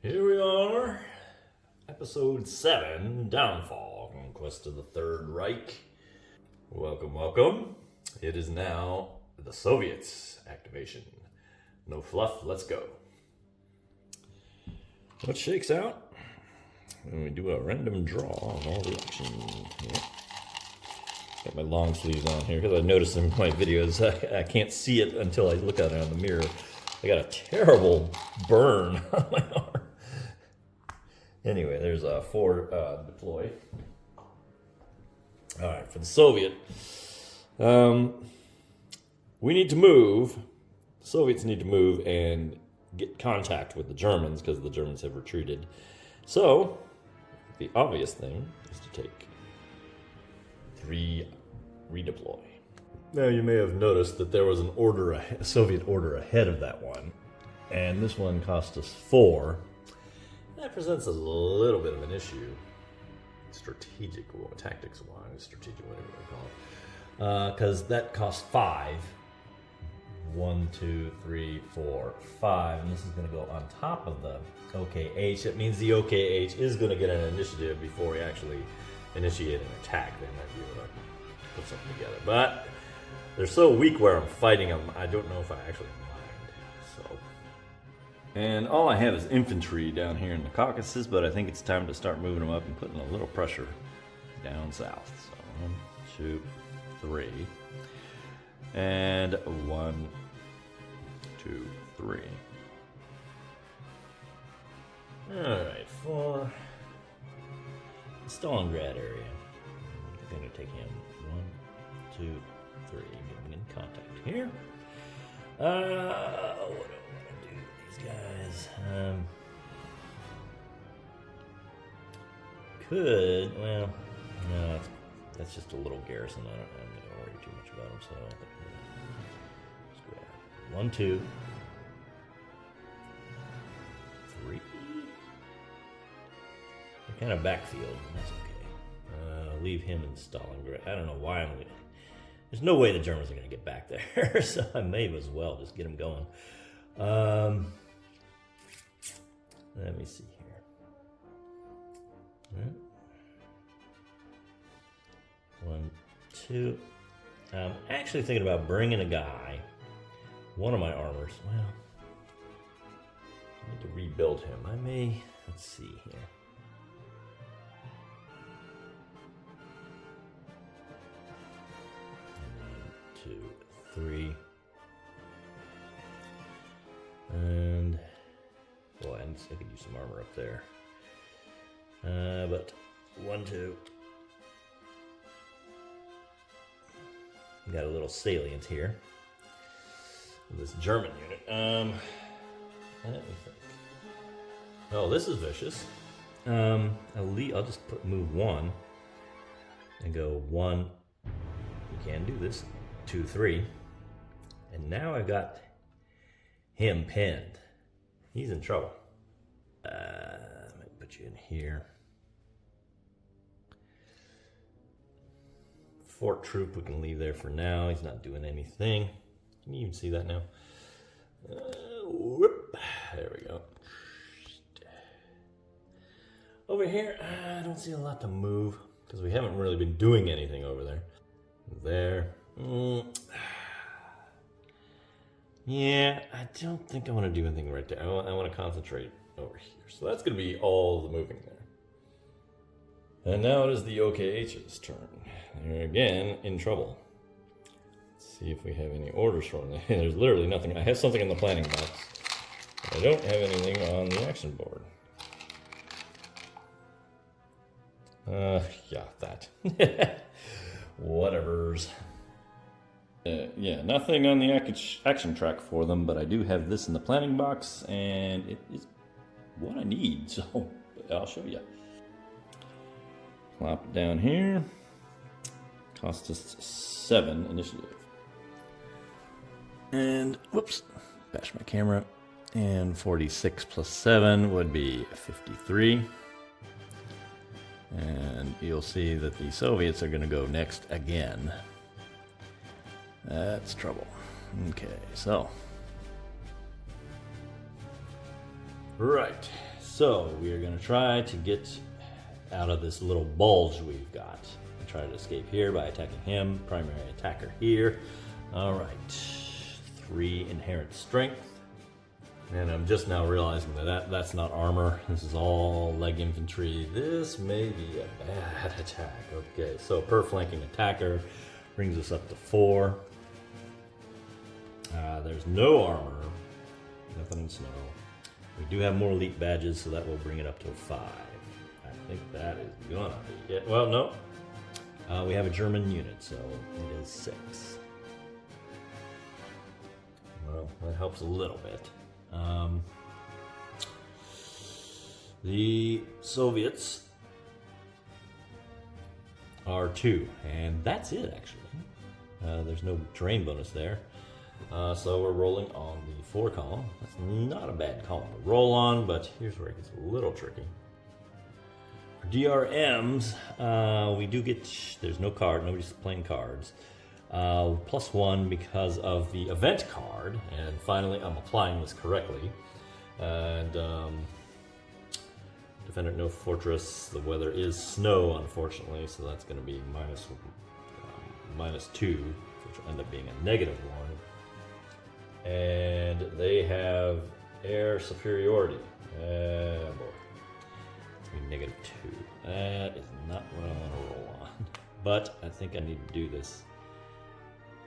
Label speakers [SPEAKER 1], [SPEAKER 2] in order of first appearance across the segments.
[SPEAKER 1] Here we are, Episode 7, Downfall, Conquest of the Third Reich. Welcome, welcome. It is now the Soviets' activation. No fluff, let's go. What shakes out? When we do a random draw of all the action. Yeah. Got my long sleeves on here because I noticed in my videos I can't see it until I look at it on the mirror. I got a terrible burn on my arm. Anyway, there's a 4 deploy. All right, for the Soviet, we need to move. The Soviets need to move and get contact with the Germans because the Germans have retreated. So, the obvious thing is to take 3 redeploy. Now, you may have noticed that there was a Soviet order ahead of that one, and this one cost us 4. That presents a little bit of an issue, tactics-wise, strategic, whatever you call it, because that costs 5. 1, 2, 3, 4, 5, and this is going to go on top of the OKH. That means the OKH is going to get an initiative before we actually initiate an attack. They might be able to put something together, but they're so weak where I'm fighting them, I don't know if I actually mind. So, and all I have is infantry down here in the Caucasus, but I think it's time to start moving them up and putting a little pressure down south. So 1, 2, 3, and 1, 2, 3. All right, for the Stalingrad area, I'm going to take him 1, 2, 3. Getting in contact here. What do I want to do with these guys? Well, no, that's just a little garrison. I'm going to worry too much about them, so I don't think let's go 1, 2, 3. They're kind of backfield. That's okay. Leave him in Stalingrad. I don't know why I'm going to. There's no way the Germans are going to get back there, so I may as well just get them going. Let me see here. 1, 2. I'm actually thinking about bringing a guy, one of my armors. Well, I need to rebuild him. Let's see here. 1, 2, 3. And, boy, I could use some armor up there. But 1, 2. Got a little salient here with this German unit. Let me think. Oh, this is vicious. I'll just move 1 and go 1. You can do this. 2, 3, and now I've got him pinned. He's in trouble. Let me put you in here. Fort troop we can leave there for now. He's not doing anything. Can you even see that now? Whoop. There we go. Over here, I don't see a lot to move because we haven't really been doing anything over there. There. Yeah, I don't think I want to do anything right there. I want to concentrate over here. So that's going to be all the moving there. And now it is the OKH's turn. They're again in trouble. Let's see if we have any orders from them. There's literally nothing. I have something in the planning box. But I don't have anything on the action board. Yeah, that. Whatevers. Yeah, nothing on the action track for them, but I do have this in the planning box, and it is what I need, so I'll show you. Plop it down here. Cost us 7 initiative. And, whoops, bash my camera. And 46 plus 7 would be 53. And you'll see that the Soviets are going to go next again. That's trouble. Okay, so. Right. So we are going to try to get out of this little bulge we've got. And try to escape here by attacking him. Primary attacker here. All right. 3 inherent strength. And I'm just now realizing that's not armor. This is all leg infantry. This may be a bad attack. Okay, so per flanking attacker brings us up to 4. There's no armor. Nothing in snow. We do have more elite badges, so that will bring it up to a 5. I think that is gonna be it. Well, no. We have a German unit, so it is 6. Well, that helps a little bit. The Soviets are 2, and that's it actually. There's no terrain bonus there. So we're rolling on the 4 column. That's not a bad column to roll on, but here's where it gets a little tricky. For DRMs, we do get, there's no card, nobody's playing cards. +1 because of the event card, and finally I'm applying this correctly. And defender no fortress, the weather is snow unfortunately, so that's going to be -2, which will end up being a -1. And they have air superiority. Boy. It's going to be -2. That is not what I want to roll on. But I think I need to do this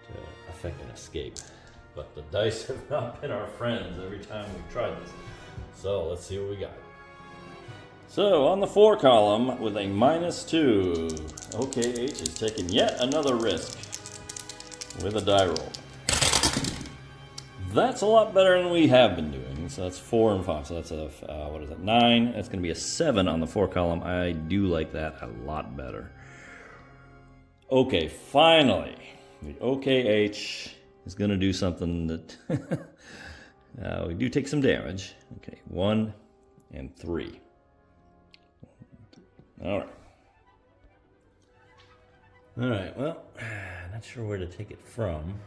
[SPEAKER 1] to affect an escape. But the dice have not been our friends every time we've tried this. So let's see what we got. So on the 4 column with a -2, OKH is taking yet another risk with a die roll. That's a lot better than we have been doing. So that's 4 and 5. So that's a, 9? That's going to be a 7 on the 4 column. I do like that a lot better. Okay, finally, the OKH is going to do something that we do take some damage. Okay, 1 and 3. All right. All right, well, not sure where to take it from.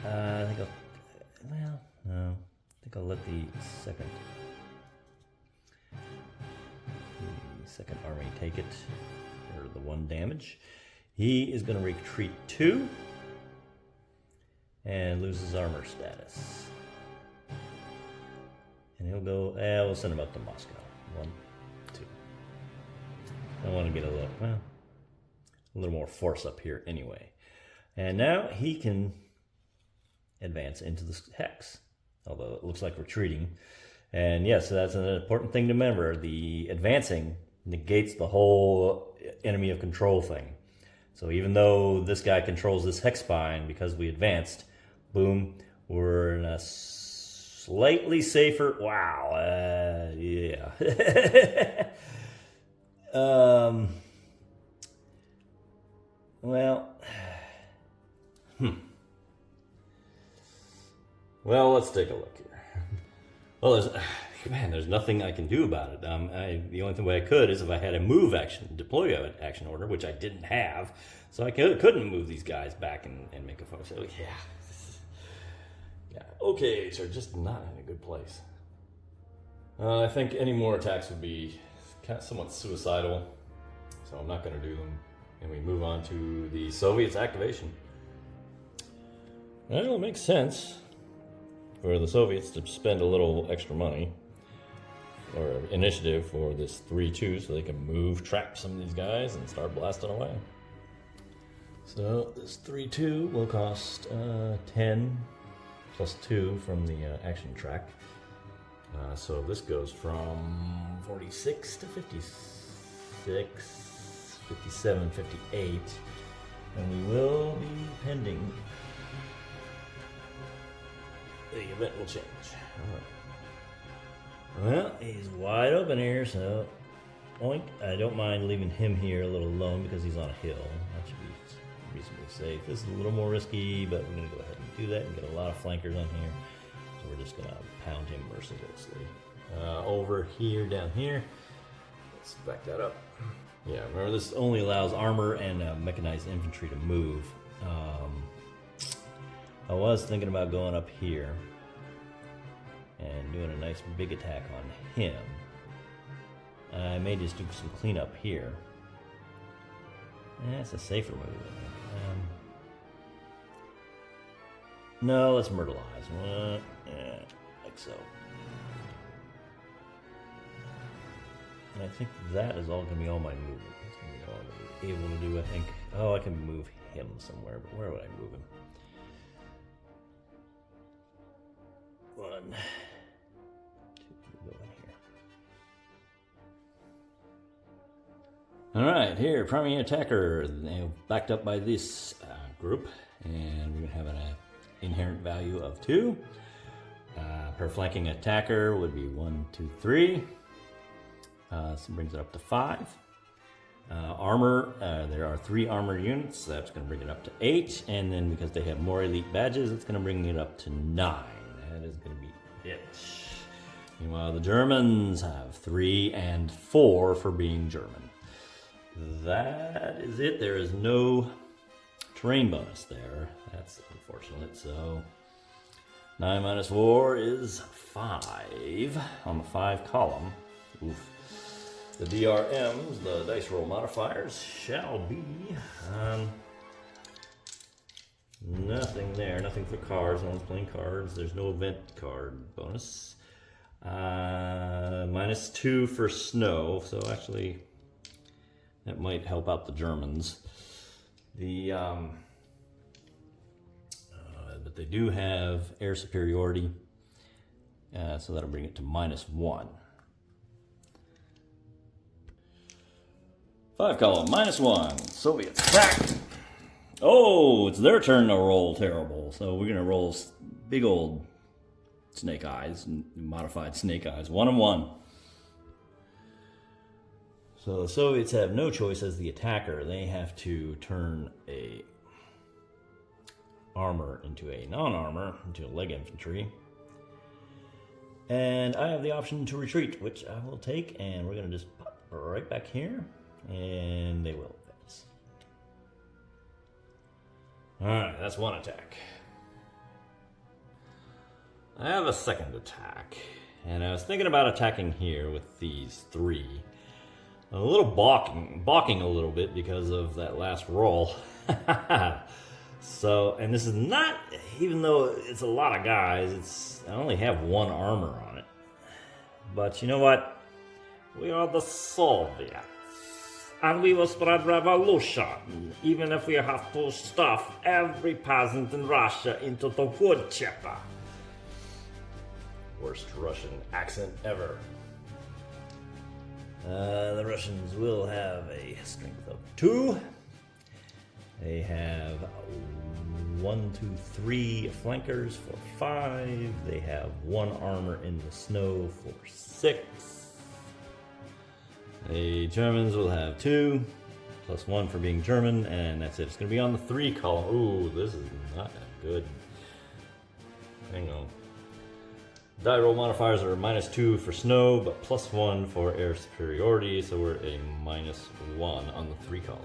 [SPEAKER 1] I think I'll let the second army take it for the 1 damage. He is going to retreat 2 and lose his armor status. And he'll go, we'll send him up to Moscow. 1, 2. I want to get a little more force up here anyway. And now he can advance into the hex, although it looks like retreating. And yes, that's an important thing to remember. The advancing negates the whole enemy of control thing. So even though this guy controls this hex spine, because we advanced, boom, we're in a slightly safer, wow, yeah. Well, let's take a look here. Well, there's nothing I can do about it. The only way I could is if I had a move action, deploy an action order, which I didn't have, so I couldn't move these guys back and make a focus. So, okay, so just not in a good place. I think any more attacks would be somewhat suicidal, so I'm not going to do them. And we move on to the Soviets' activation. Well, it makes sense for the Soviets to spend a little extra money or initiative for this 3-2 so they can trap some of these guys and start blasting away. So this 3-2 will cost 10 plus 2 from the action track. So this goes from 46 to 56, 57, 58, and we will be pending. The event will change. All right. Well, he's wide open here, so oink. I don't mind leaving him here a little alone because he's on a hill. That should be reasonably safe. This is a little more risky, but we're going to go ahead and do that and get a lot of flankers on here. So we're just going to pound him mercilessly. Over here, down here. Let's back that up. Yeah, remember this only allows armor and mechanized infantry to move. I was thinking about going up here and doing a nice big attack on him. I may just do some cleanup here. That's a safer move, I think. No, let's myrtleize. Yeah, like so. And I think that is all going to be all my movement. That's going to be all I'm going to be able to do, I think. Oh, I can move him somewhere, but where would I move him? 1, 2, go in here. All right, here, primary attacker, backed up by this group, and we're going to have an inherent value of 2. Per flanking attacker would be 1, 2, 3. So brings it up to 5. Armor, there are 3 armor units. That's going to bring it up to 8. And then because they have more elite badges, it's going to bring it up to 9. That is going to be it. Meanwhile, the Germans have 3 and 4 for being German. That is it. There is no terrain bonus there. That's unfortunate. So 9 minus 4 is 5 on the 5 column. Oof. The DRMs, the dice roll modifiers, shall be nothing there. Nothing for cards. No one's playing cards. There's no event card bonus. Minus 2 for snow. So actually, that might help out the Germans. But they do have air superiority, so that'll bring it to minus 1. 5 column, minus 1. Soviets attack. Oh, it's their turn to roll terrible. So we're gonna roll big old snake eyes, modified snake eyes, 1 and 1. So the Soviets have no choice as the attacker. They have to turn a armor into a non-armor, into a leg infantry. And I have the option to retreat, which I will take, and we're gonna just pop right back here, and they will advance. Alright, that's 1 attack. I have a second attack, and I was thinking about attacking here with these 3. A little balking a little bit because of that last roll. So, and this is not, even though it's a lot of guys, I only have 1 armor on it. But you know what? We are the Soviets. And we will spread revolution, even if we have to stuff every peasant in Russia into the wood chipper. Worst Russian accent ever. The Russians will have a strength of 2. They have 1, 2, 3 flankers for 5. They have 1 armor in the snow for 6. The Germans will have 2, plus 1 for being German, and that's it. It's going to be on the 3 column. Ooh, this is not good. Hang on. Die roll modifiers are minus 2 for snow, but plus 1 for air superiority, so we're a minus 1 on the 3 column.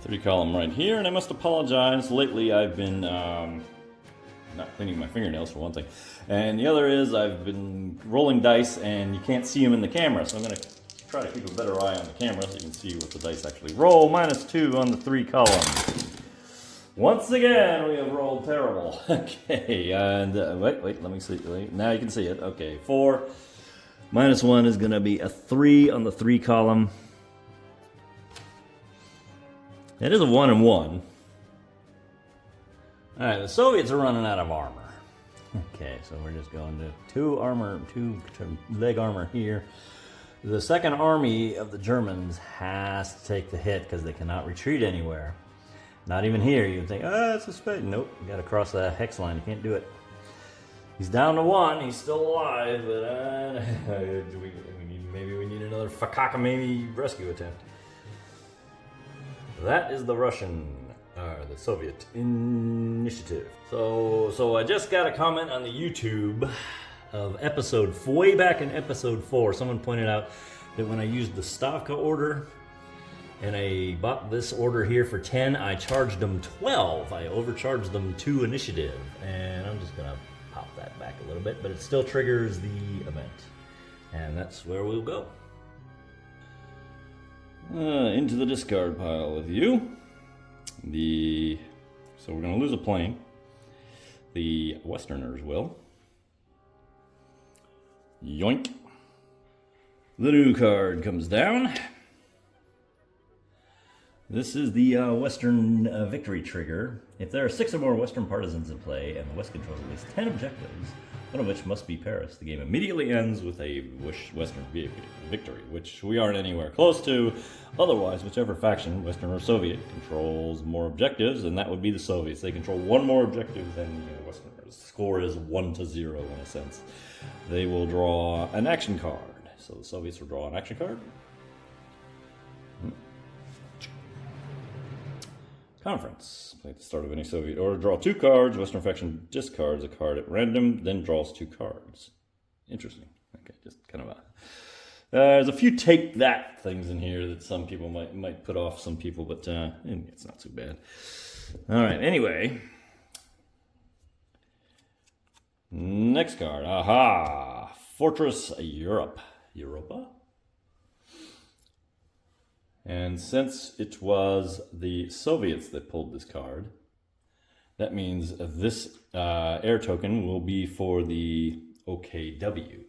[SPEAKER 1] 3 column right here, and I must apologize. Lately I've been not cleaning my fingernails for one thing, and the other is I've been rolling dice and you can't see them in the camera, so I'm going to try to keep a better eye on the camera so you can see what the dice actually roll. Minus 2 on the 3 column. Once again, we have rolled terrible. Okay, and wait, let me see. Now you can see it. Okay, 4 minus 1 is going to be a 3 on the 3 column. It is a 1 and 1. All right, the Soviets are running out of armor. Okay, so we're just going to 2 armor, 2 leg armor here. The second army of the Germans has to take the hit because they cannot retreat anywhere. Not even here. You would think, it's a space. Nope, you got to cross that hex line. You can't do it. He's down to 1. He's still alive, but maybe we need another Fakaka maybe rescue attempt. That is the the Soviet initiative. So I just got a comment on the YouTube of way back in episode 4. Someone pointed out that when I used the Stavka order and I bought this order here for 10, I charged them 12. I overcharged them 2 initiative, and I'm just gonna pop that back a little bit, but it still triggers the event. And that's where we'll go. Into the discard pile with you. So we're going to lose a plane. The Westerners will. Yoink. The new card comes down. This is the Western victory trigger. If there are 6 or more Western partisans in play and the West controls at least 10 objectives, one of which must be Paris, the game immediately ends with a Western victory, which we aren't anywhere close to. Otherwise, whichever faction, Western or Soviet, controls more objectives, and that would be the Soviets. They control one more objective than the Westerners. The score is 1-0 in a sense. They will draw an action card. So the Soviets will draw an action card. Conference. Play at the start of any Soviet order. Draw 2 cards. Western faction discards a card at random, then draws 2 cards. Interesting. Okay, just kind of a... there's a few take that things in here that some people might put off some people, but it's not too bad. All right, anyway. Next card. Aha! Fortress Europe. Europa? And since it was the Soviets that pulled this card, that means this air token will be for the OKW.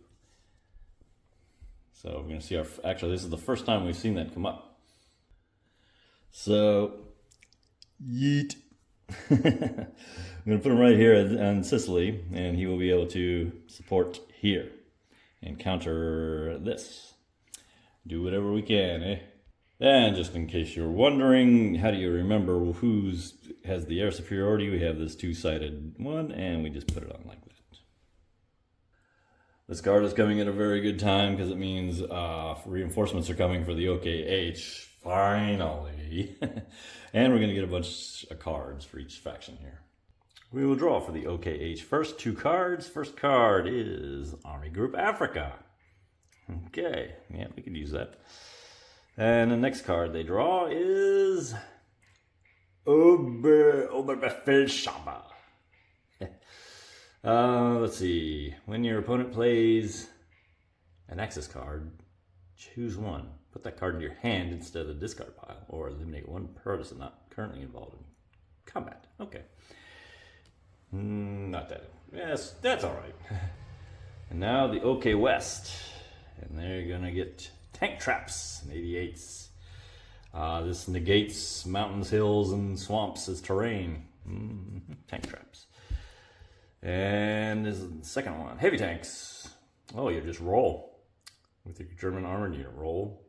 [SPEAKER 1] So we're going to see actually this is the first time we've seen that come up. So, yeet. I'm going to put him right here on Sicily, and he will be able to support here and counter this. Do whatever we can, eh? And just in case you're wondering, how do you remember who has the air superiority? We have this 2-sided one, and we just put it on like that. This card is coming at a very good time because it means reinforcements are coming for the OKH, finally. And we're going to get a bunch of cards for each faction here. We will draw for the OKH first 2 cards. First card is Army Group Africa. Okay, yeah, we could use that. And the next card they draw is Oberbefehlshaber. Let's see. When your opponent plays an Axis card, choose one. Put that card in your hand instead of the discard pile, or eliminate one partisan not currently involved in combat. Okay. Not that. Yes, that's all right. And now the OK West. And they're going to get tank traps and 88s. This negates mountains, hills, and swamps as terrain. Tank traps. And this is the second one. Heavy tanks. Oh, you just roll. With your German armored unit, roll.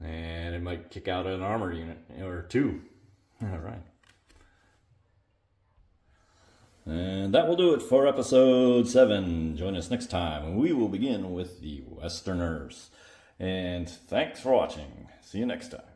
[SPEAKER 1] And it might kick out an armored unit or 2. All right. And that will do it for episode 7. Join us next time when we will begin with the Westerners. And thanks for watching. See you next time.